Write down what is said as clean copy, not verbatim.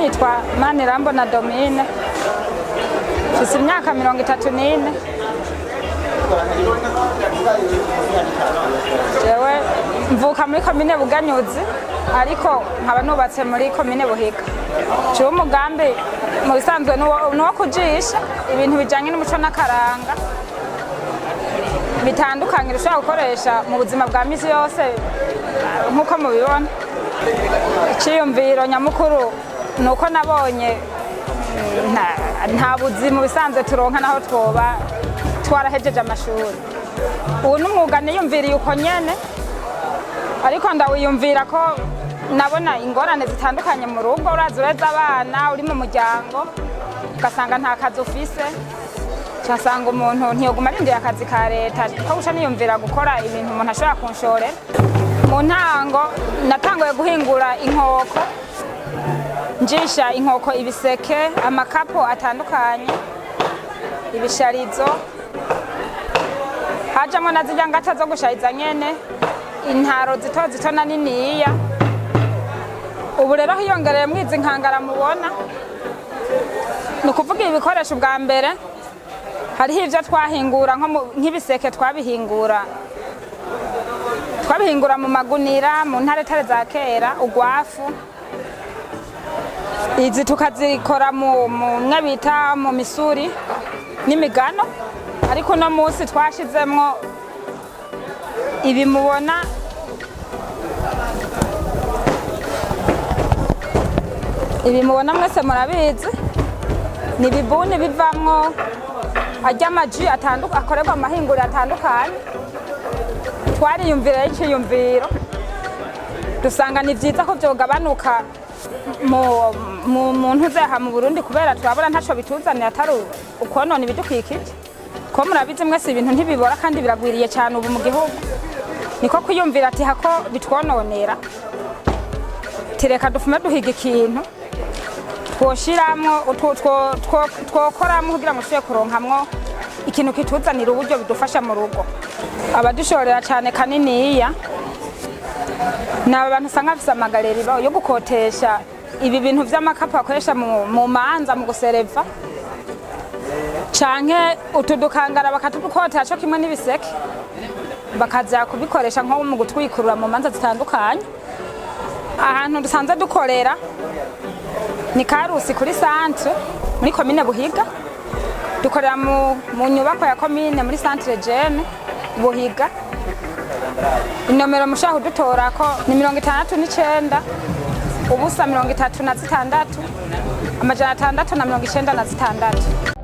nitwa Manirambona Domine, mfise imyaka 34. Jewe mvuka muri komine Buganyuzi, ariko nkaba nubatse muri komine Buhiga. Jewe umugambi mu bisanzwe nuwo kujisha ibintu bijanye n'umuco n'akaranga bitandukanye ushobora gukoresha mu buzima bwa misi yose nkuko mubibona. Iciyumviro nyamukuru nuko nabonye nta buzima bisanzwe turonka naho twoba twarahejeje amashuri. Ubu n'umwuga niyumviriye uko nyene, ariko ndawiyumvira ko nabona ingorane zitandukanye mu rugo. Uraza ureza abana, uri mu muryango ugasanga nta kazi ufise, cyasanga umuntu ntiyoguma arindiriye akazi ka leta, ko guca niyumvira gukora ibintu umuntu ashobora kumushorera. Mu ntango natanguye guhingura inkoko, njisha inkoko, ibiseke, amakapo atandukanye, ibisharizo, hajamo na zirya ngata zo gushariza nyene, intaro zito zito na niniya. Ubu rero hiyongereye mwizi inkangara mubona, ni ukuvuga ibikoresho bwa mbere hariho ivyo twahingura nk'ibiseke twabihingura mu magunira, mu ntaretare za kera, ugwafu. Izi tukazikora mu bita mu misuri n'imigano, ariko no musi twashizemwo ibi mubona. Ibi mubona mwese murabizi, ni ibibuni bivamwo arya amaji akorerwa amahinguriro atandukanye. Twariyumvira y'ikiyumviro dusanga ni vyiza ko vyogabanuka mu ntuzeha mu Burundi, kubera turabona ntaco bituzanira atari ukonona ibidukikije. Ko murabizi mwese ibintu ntibibora kandi biragwiriye cyane ubu mu gihugu, niko kwiyumvira ati hako bitwononera, tireka dufume duhiga ikintu twoshiramwo twokoramwo kugira ngo tuye kuronkamwo ikintu kituzanira uburyo bidufasha mu rugo. Abadushorera cyane kaniniya naba bantu usanga bafise amagareri yo gukotesha ibi bintu vy'amakapo bakoresha mu manza mu gusereva, canke utudukangara bakatudukotera co kimwe n'ibiseke bakaza kubikoresha nko mu gutwikurura mu manza zitandukanye. Ahantu dusanze dukorera ni Karusi kuri centre muri komine Buhiga, dukorera mu nyubako ya komine muri centre Jene Buhiga. Inomero mushaho dutorako ni 69 ubusa 36 696.